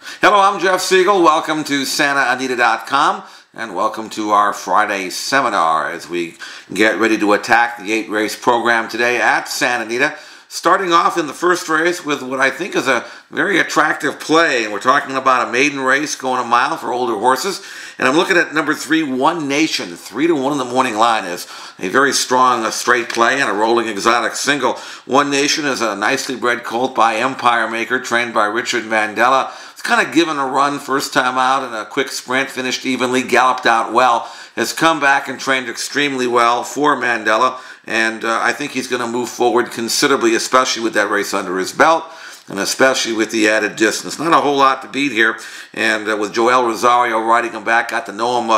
Hello, I'm Jeff Siegel. Welcome to SantaAnita.com and welcome to our Friday seminar as we get ready to attack the 8-race program today at Santa Anita. Starting off in the first race with what I think is a very attractive play. We're talking about a maiden race going a mile for older horses. And I'm looking at number 3, One Nation. 3-1 in the morning line is a very strong straight play and a rolling exotic single. One Nation is a nicely bred colt by Empire Maker, trained by Richard Mandela. It's kind of given a run first time out in a quick sprint, finished evenly, galloped out well, has come back and trained extremely well for Mandela, and I think he's going to move forward considerably, especially with that race under his belt, and especially with the added distance. Not a whole lot to beat here, and with Joel Rosario riding him back, got to know him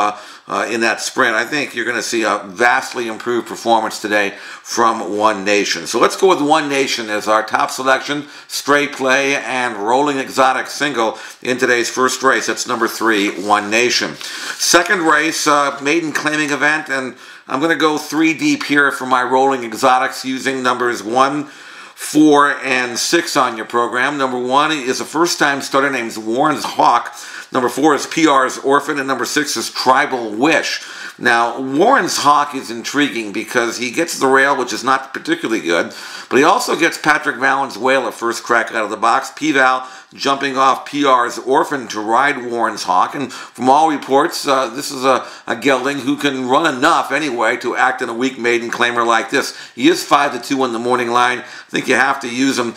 in that sprint. I think you're going to see a vastly improved performance today from One Nation. So let's go with One Nation as our top selection, straight play and rolling exotic single in today's first race. That's number 3, One Nation. Second race, maiden claiming event, and I'm going to go 3 deep here for my rolling exotics using numbers 1, 4, and 6 on your program. Number 1 is a first-time starter named Warren's Hawk. Number 4 is PR's Orphan, and number 6 is Tribal Wish. Now, Warren's Hawk is intriguing because he gets the rail, which is not particularly good, but he also gets Patrick Vallen's Whale at first crack out of the box. P-Val jumping off PR's Orphan to ride Warren's Hawk, and from all reports, this is a gelding who can run enough anyway to act in a weak maiden claimer like this. He is 5-2 on the morning line. I think you have to use him,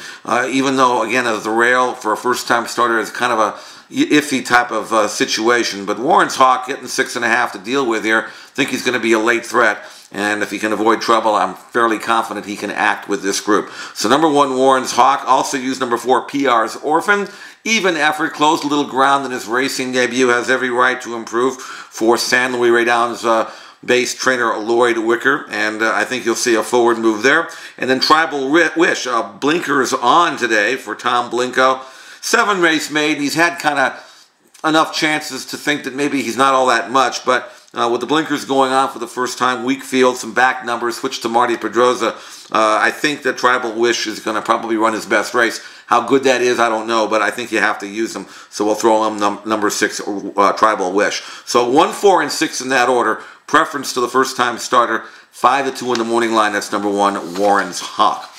even though, again, as the rail for a first-time starter is kind of a iffy type of situation. But Warren's Hawk getting 6.5 to deal with here. I think he's going to be a late threat. And if he can avoid trouble, I'm fairly confident he can act with this group. So number 1, Warren's Hawk. Also use number 4, PR's Orphan. Even effort, closed a little ground in his racing debut. Has every right to improve for San Luis Reydown's base trainer Lloyd Wicker, and I think you'll see a forward move there. And then Tribal Wish, blinkers on today for Tom Blinko. 7-race maiden. He's had kind of enough chances to think that maybe he's not all that much, but with the blinkers going on for the first time, weak field, some back numbers, switch to Marty Pedroza, I think that Tribal Wish is going to probably run his best race. How good that is, I don't know, but I think you have to use him, so we'll throw him number 6, Tribal Wish. So 1, 4, and 6 in that order. Preference to the first-time starter, 5-2 in the morning line. That's number 1, Warren's Hawk.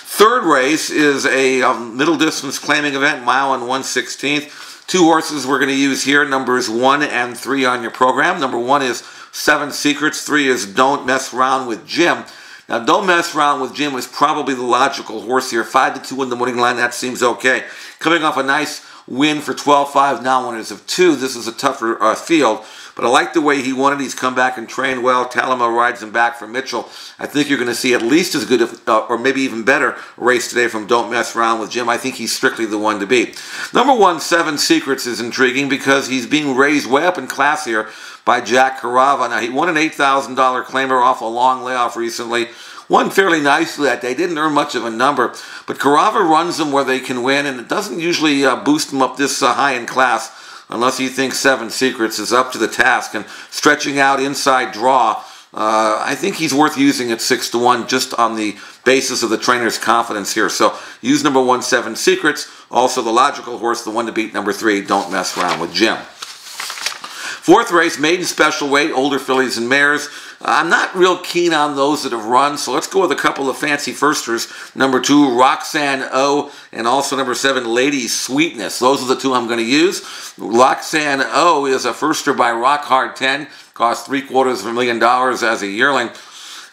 Third race is a middle-distance claiming event, mile and 1/16. 2 horses we're going to use here, numbers 1 and 3 on your program. Number 1 is 7 Secrets. 3 is Don't Mess Around with Jim. Now, Don't Mess Around with Jim is probably the logical horse here. 5-2 in the morning line, that seems okay. Coming off a nice win for 12-5 now winners of 2. This is a tougher field, but I like the way he won it. He's come back and trained well. Talama rides him back for Mitchell. I think you're going to see at least as good, or maybe even better, race today from Don't Mess Around with Jim. I think he's strictly the one to beat. Number 1, 7 Secrets is intriguing because he's being raised way up in class here by Jack Carava. Now, he won an $8,000 claimer off a long layoff recently. Won fairly nicely that day. Didn't earn much of a number, but Carava runs them where they can win, and it doesn't usually boost them up this high in class unless you think 7 Secrets is up to the task. And stretching out inside draw, I think he's worth using at 6-1 just on the basis of the trainer's confidence here. So use number 1, 7 Secrets. Also the logical horse, the one to beat, number 3, Don't Mess Around with Jim. Fourth race, maiden special weight, older fillies and mares. I'm not real keen on those that have run, so let's go with a couple of fancy firsters. Number 2, Roxanne O, and also number 7, Lady Sweetness. Those are the 2 I'm going to use. Roxanne O is a firster by Rock Hard 10. Cost $750,000 as a yearling.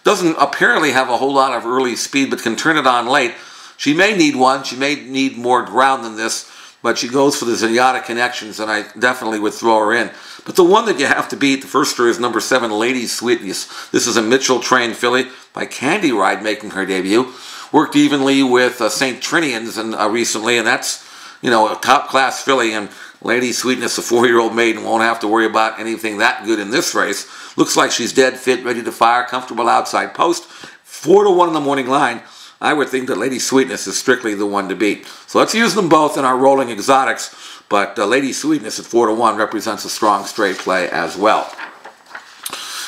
Doesn't apparently have a whole lot of early speed, but can turn it on late. She may need one. She may need more ground than this, but she goes for the Zenyatta connections, and I definitely would throw her in. But the one that you have to beat, the firster, is number 7, Lady Sweetness. This is a Mitchell-trained filly by Candy Ride making her debut. Worked evenly with St. Trinian's recently, and that's, a top-class filly, and Lady Sweetness, a 4-year-old maiden, won't have to worry about anything that good in this race. Looks like she's dead fit, ready to fire, comfortable outside post. 4-1 in the morning line. I would think that Lady Sweetness is strictly the one to beat. So let's use them both in our rolling exotics, but Lady Sweetness at 4-1 represents a strong straight play as well.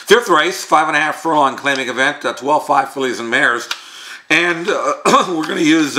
Fifth race, 5.5 furlong claiming event, 12-5 fillies and mares. And we're going to use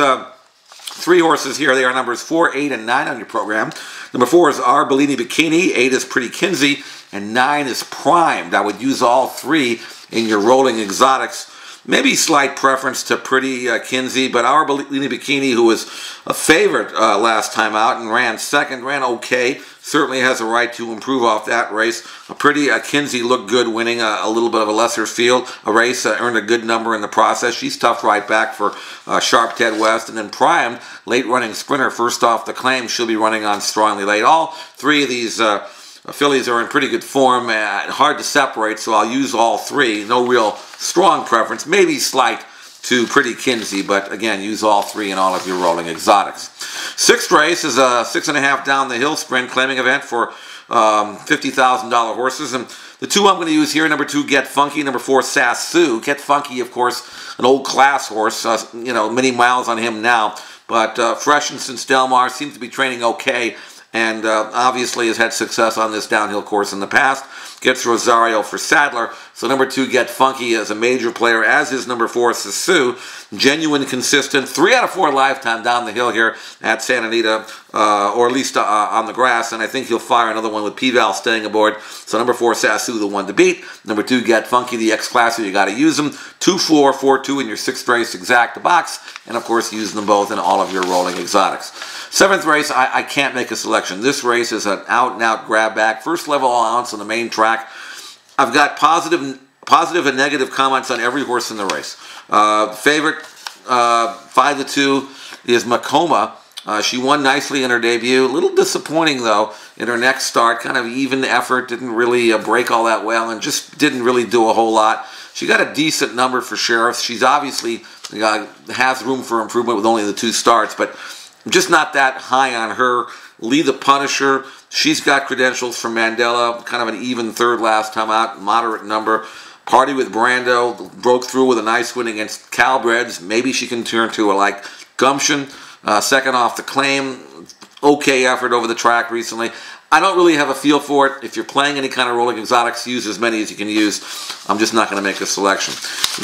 three horses here. They are numbers 4, 8, and 9 on your program. Number 4 is Our Bellini Bikini, 8 is Pretty Kinsey, and 9 is Primed. I would use all three in your rolling exotics. Maybe slight preference to Pretty Kinsey, but Our Bellini Bikini, who was a favorite last time out and ran second, ran okay. Certainly has a right to improve off that race. Pretty Kinsey looked good winning a little bit of a lesser field. A race earned a good number in the process. She's tough right back for Sharp Ted West. And then Primed, late running sprinter, first off the claim. She'll be running on strongly late. All three of these fillies are in pretty good form. Hard to separate, so I'll use all three. No real strong preference. Maybe slight to Pretty Kinsey, but again, use all three in all of your rolling exotics. Sixth race is a 6.5 down the hill sprint claiming event for $50,000 horses. And the two I'm going to use here, number 2, Get Funky, number 4, Sasu. Get Funky, of course, an old class horse, many miles on him now, but fresh and since Del Mar, seems to be training okay, and obviously has had success on this downhill course in the past. Gets Rosario for Sadler. So number 2, Get Funky, is a major player, as is number 4, Sasu. Genuine, consistent, 3 out of 4 lifetime down the hill here at Santa Anita, or at least on the grass, and I think he'll fire another one with P-Val staying aboard. So number 4, Sasu, the one to beat. Number 2, Get Funky, the X-Classer, you got to use them. 2-4, 4-2 in your 6th race exact box, and of course use them both in all of your rolling exotics. 7th race, I can't make a selection. This race is an out-and-out grab back. First level allowance on the main track. I've got positive and negative comments on every horse in the race. Favorite 5-2 is Macoma. She won nicely in her debut. A little disappointing, though, in her next start. Kind of even effort. Didn't really break all that well and just didn't really do a whole lot. She got a decent number for Sheriff. She's obviously has room for improvement with only the 2 starts, but I'm just not that high on her. Lee the Punisher, she's got credentials from Mandela, kind of an even 3rd last time out, moderate number. Party with Brando, broke through with a nice win against Calbreds. Maybe she can turn to a like Gumption. 2nd off the claim, okay effort over the track recently. I don't really have a feel for it. If you're playing any kind of rolling exotics, use as many as you can use. I'm just not going to make a selection.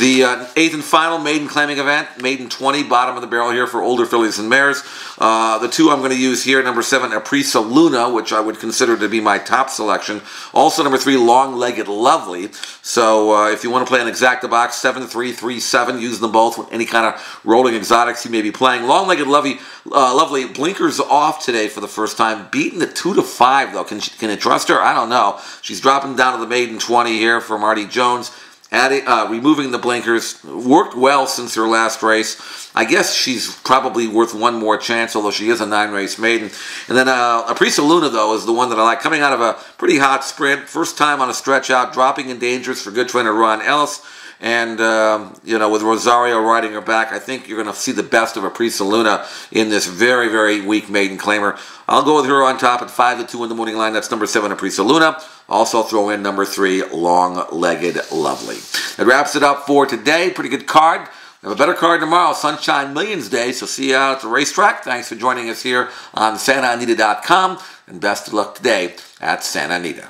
The 8th and final maiden claiming event, maiden 20, bottom of the barrel here for older fillies and mares. The 2 I'm going to use here, number 7, Aprisa Luna, which I would consider to be my top selection. Also number 3, Long-Legged Lovely. So if you want to play an exacta box, 7, 3, 3, 7, use them both with any kind of rolling exotics you may be playing. Long-Legged Lovely blinkers off today for the first time, beaten at 2-5. Though, can it trust her? I don't know. She's dropping down to the maiden 20 here for Marty Jones. Removing the blinkers. Worked well since her last race. I guess she's probably worth one more chance, although she is a 9-race maiden. And then Aprisa Luna, though, is the one that I like. Coming out of a pretty hot sprint. First time on a stretch out. Dropping in dangerous for good trainer Ron Ellis. And, with Rosario riding her back, I think you're going to see the best of Aprisa Luna in this very, very weak maiden claimer. I'll go with her on top at 5-2 in the morning line. That's number 7, Aprisa Luna. Also throw in number 3, Long-Legged Lovely. That wraps it up for today. Pretty good card. We have a better card tomorrow, Sunshine Millions Day, so see you out at the racetrack. Thanks for joining us here on SantaAnita.com, and best of luck today at Santa Anita.